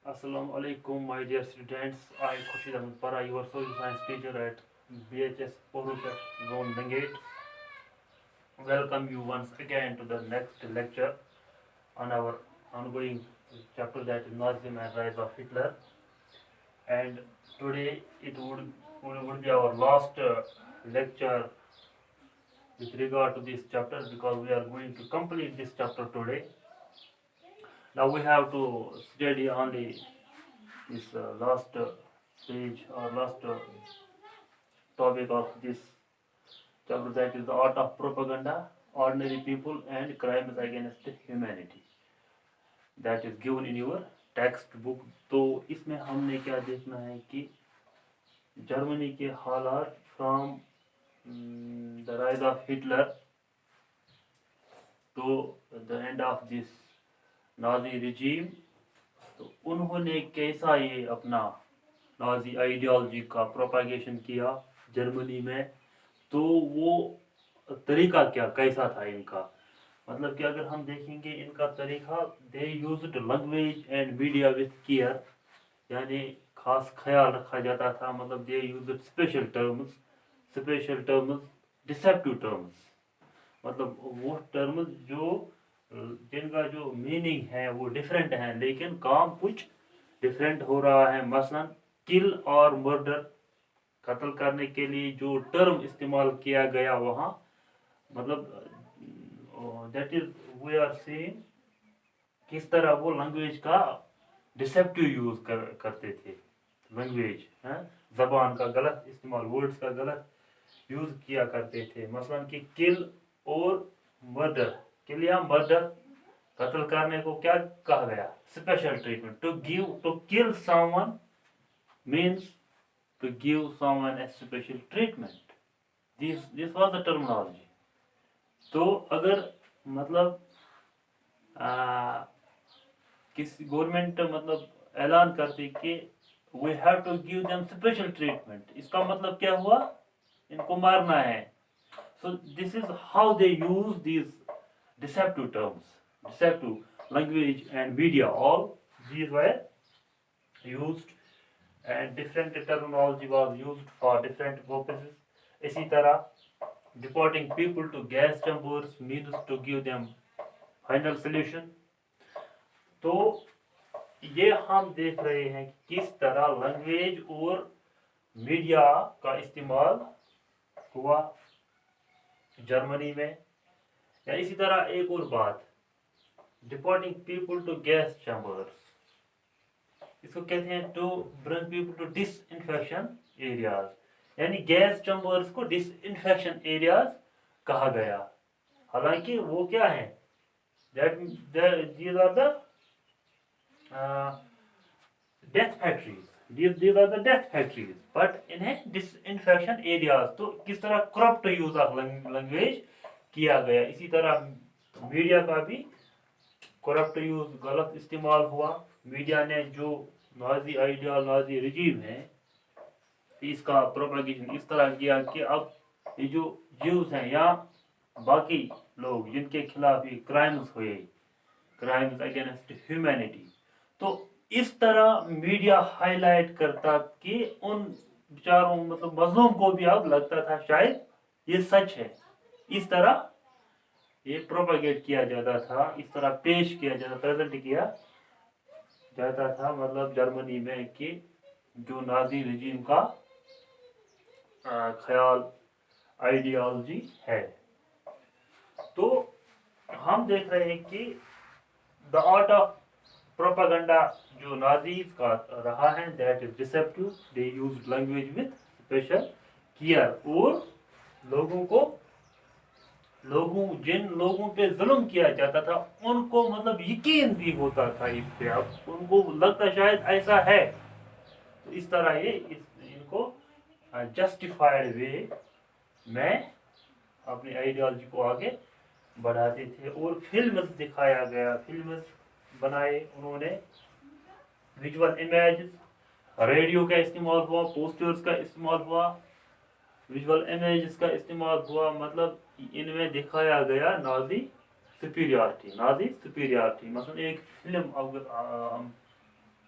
Assalamu alaikum, my dear students. I Khushid Ahmed Para, your social science teacher at BHS Porukat Zone Nangate. Welcome you once again to the next lecture on our ongoing chapter, that is Nazism and Rise of Hitler. And today it would be our last lecture with regard to this chapter, because we are going to complete this chapter today. Now we have to study only this last page or last topic of this chapter, that is the art of propaganda, ordinary people and crimes against humanity, that is given in your text book. तो इसमें हमने क्या देखना है कि Germany के हालात from the rise of Hitler to the end of this Nazi regime. तो उन्होंने कैसा ये अपना नाजी आइडियोलॉजी का प्रोपागेशन किया जर्मनी में, तो वो तरीका क्या कैसा था इनका. मतलब कि अगर हम देखेंगे इनका तरीका, they used language and media with care, यानी खास ख्याल रखा जाता था. मतलब दे used special terms, deceptive terms. मतलब वो टर्म्स जो जिनका जो मीनिंग है वो डिफरेंट है, लेकिन काम कुछ डिफरेंट हो रहा है. मसलन किल और मर्डर, कत्ल करने के लिए जो टर्म इस्तेमाल किया गया वहाँ, मतलब that is we are seeing किस तरह वो लैंग्वेज का डिसेप्टिव यूज करते थे. लैंग्वेज जबान का गलत इस्तेमाल, वर्ड्स का गलत यूज किया करते थे. मसलन कि किल और मर्डर, किल या मर्डर, कत्ल करने को क्या कहा गया, special treatment. To kill someone means to give someone a special treatment. This was the terminology. तो अगर मतलब किसी गवर्नमेंट मतलब ऐलान करती कि we have to give them special treatment, इसका मतलब क्या हुआ, इनको मारना है. So this is how they use these deceptive terms, deceptive language and media, all these were used and different terminology was used for different purposes. इसी तरह deporting people to gas chambers means to give them final solution. तो ये हम देख रहे हैं कि किस तरह लैंग्वेज और मीडिया का इस्तेमाल हुआ जर्मनी में. या इसी तरह एक और बात, deporting people to gas chambers, इसको कहते हैं to bring people to disinfection areas, यानी गैस चैम्बर्स को डिसइंफेक्शन एरियाज कहा गया. हालांकि वो क्या है, that these are the death factories, these are the death factories, but इन्हें डिसइंफेक्शन एरियाज. तो किस तरह करप्ट यूज ऑफ लैंग्वेज किया गया. इसी तरह मीडिया का भी करप्ट यूज, गलत इस्तेमाल हुआ. मीडिया ने जो नाजी आइडियल, नाजी रिजीम है, इसका प्रोपेगेशन इस तरह किया कि अब ये जो ज्यूज हैं या बाकी लोग जिनके खिलाफ ये क्राइम्स हुए, क्राइम्स अगेंस्ट ह्यूमैनिटी, तो इस तरह मीडिया हाईलाइट करता कि उन बेचारों मतलब मजलूम को भी अब लगता था शायद ये सच है. इस तरह ये प्रोपेगेट किया जाता था, इस तरह पेश किया जाता, प्रेजेंट किया जाता था मतलब जर्मनी में कि जो नाजी रिजीम का ख्याल, आइडियोलॉजी है. तो हम देख रहे हैं कि द आर्ट ऑफ प्रोपेगेंडा जो नाजीज का रहा है, that is deceptive. They used language with special care, और जिन लोगों पे जुल्म किया जाता था उनको मतलब यकीन भी होता था इस पे, अब उनको लगता शायद ऐसा है. तो इस तरह ये इनको जस्टिफाइड वे में अपनी आइडियोलॉजी को आगे बढ़ाते थे. और फिल्म्स दिखाया गया, फिल्म्स बनाए उन्होंने, विजुअल इमेज, रेडियो का इस्तेमाल हुआ, पोस्टर्स का इस्तेमाल हुआ, विजुअल इमेजेस का इस्तेमाल हुआ. मतलब इनमें दिखाया गया नाजी सुपीरियरिटी. मतलब एक फिल्म अगर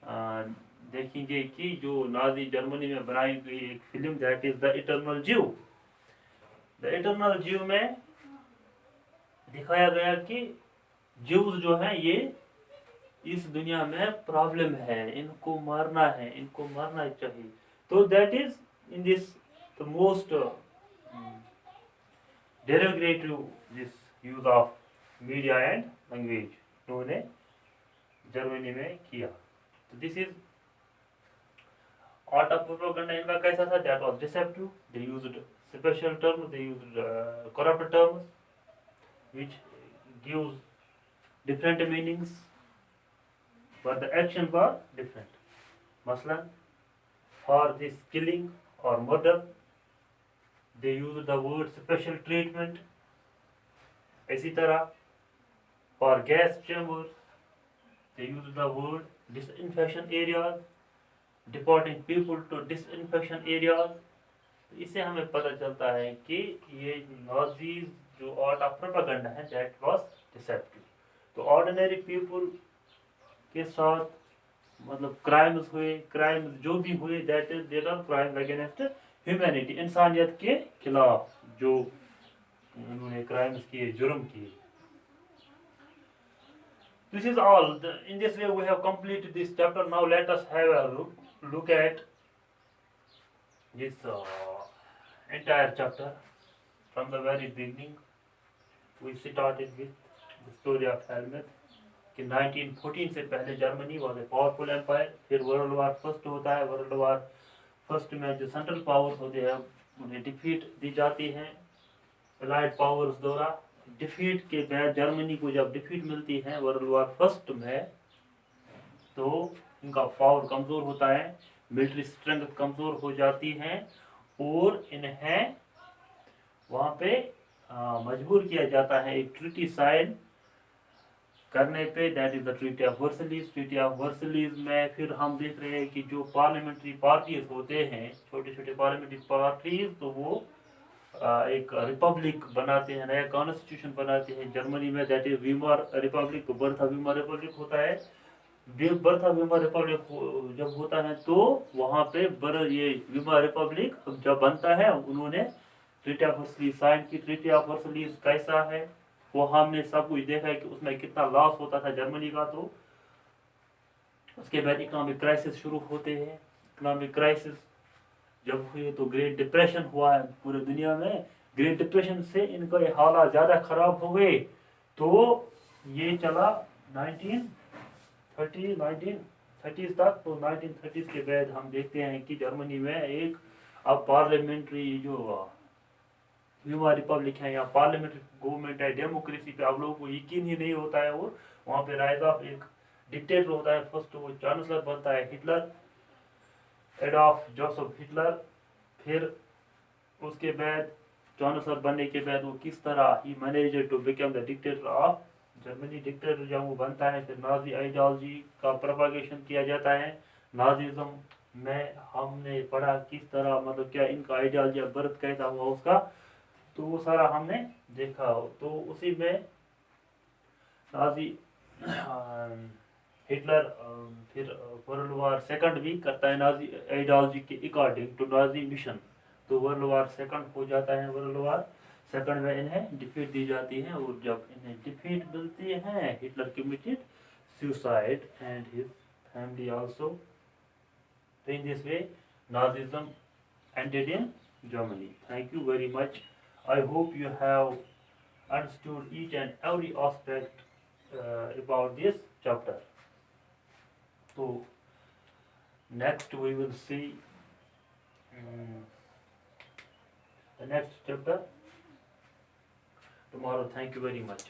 देखेंगे कि जो नाजी जर्मनी में बनाई गई एक film that is the eternal ज्यू। द इटर्नल ज्यू में दिखाया गया कि ज्यूज जो है ये इस दुनिया में प्रॉब्लम है, इनको मारना है, इनको मारना चाहिए। तो that is in this the most derogative this use of media and language उन्होंने जर्मनी में किया। तो this is art of propaganda. इनका कैसा था? That was deceptive, they used special term, they used corrupt terms which gives different meanings but the action were different. Maslan, for this killing or murder they used the word special treatment. इसी तरह for gas chambers they used the word disinfection areas, deporting people to disinfection areas. इससे हमें पता चलता है कि ये Nazis जो आर्ट ऑफ प्रोपेगेंडा है दैट वाज डिसेप्टिव। तो ऑर्डिनरी पीपल के साथ मतलब क्राइम्स हुए, क्राइम्स जो भी हुए that is there are crimes against humanity, इंसानियत के खिलाफ जो उन्होंने क्राइम्स किए, जुर्म किए। This is all. In this way we have completed this chapter. Now let us have a look at this entire chapter from the very beginning. We started with the story of Helmut कि 1914 से पहले Germany was a powerful empire. फिर world war first होता है। World war first में जो central powers होते हैं उन्हें डिफीट दी जाती है एलाइड पावर्स द्वारा। डिफीट के बाद जर्मनी को जब डिफीट मिलती है वर्ल्ड वार फर्स्ट में तो इनका पावर कमज़ोर होता है, मिलिट्री स्ट्रेंथ कमज़ोर हो जाती है और इन्हें वहाँ पे मजबूर किया जाता है एक ट्रीटी साइन करने पे, that is the treaty of Versailles. Treaty of Versailles में फिर हम देख रहे हैं कि जो पार्लियामेंट्री पार्टीज होते हैं, छोटे छोटे पार्लियामेंट्री पार्टीज, तो वो एक रिपब्लिक बनाते हैं, नया कॉन्स्टिट्यूशन बनाते हैं जर्मनी में, that is Weimar Republic. Bertha Weimar Republic होता है। बर्था वीमर रिपब्लिक जब होता है तो वहाँ पे ये वीमर रिपब्लिक जब बनता है उन्होंने ट्रीटी ऑफ वर्सलीज साइन की। ट्रीटी ऑफ वर्सलीज कैसा है वो हमने सब कुछ देखा है कि उसमें कितना लॉस होता था जर्मनी का। तो उसके बाद इकोनॉमिक क्राइसिस शुरू होते हैं। इकोनॉमिक क्राइसिस जब हुए तो ग्रेट डिप्रेशन हुआ है पूरे दुनिया में। ग्रेट डिप्रेशन से इनके हालात ज़्यादा खराब हो गए तो ये चला 1930s तक। तो 1930s के बाद हम देखते हैं कि जर्मनी में एक अब पार्लियामेंट्री जो वीमर रिपब्लिक है या पार्लियामेंट्री गवर्नमेंट है, डेमोक्रेसी पे आप लोगों को यकीन ही नहीं होता है। और वहाँ पे राइज ऑफ एक डिक्टेटर होता है। फर्स्ट वो चांसलर बनता है हिटलर, एडॉल्फ जोसेफ हिटलर। फिर उसके बाद चांसलर बनने के बाद वो किस तरह ही managed to become the dictator of Germany. Dictator जब वो बनता है फिर नाजी आइडियोलॉजी का प्रोपागेशन किया जाता है। नाजिज्म में हमने पढ़ा किस तरह मतलब क्या इनका आइडियोलॉजी बर्थ कैसा हुआ उसका, तो वो सारा हमने देखा। तो उसी में नाजी हिटलर फिर वर्ल्ड वार सेकंड भी करता है नाजी आइडियोलॉजी के अकॉर्डिंग टू नाजी मिशन। तो वर्ल्ड वार सेकंड हो जाता है। वर्ल्ड वार सेकंड में इन्हें डिफीट दी जाती है और जब इन्हें डिफीट मिलती है Hitler committed suicide and his family also. तो in this way Nazism ended in Germany. Thank you very much. I hope you have understood each and every aspect about this chapter. So next we will see the next chapter tomorrow. Thank you very much.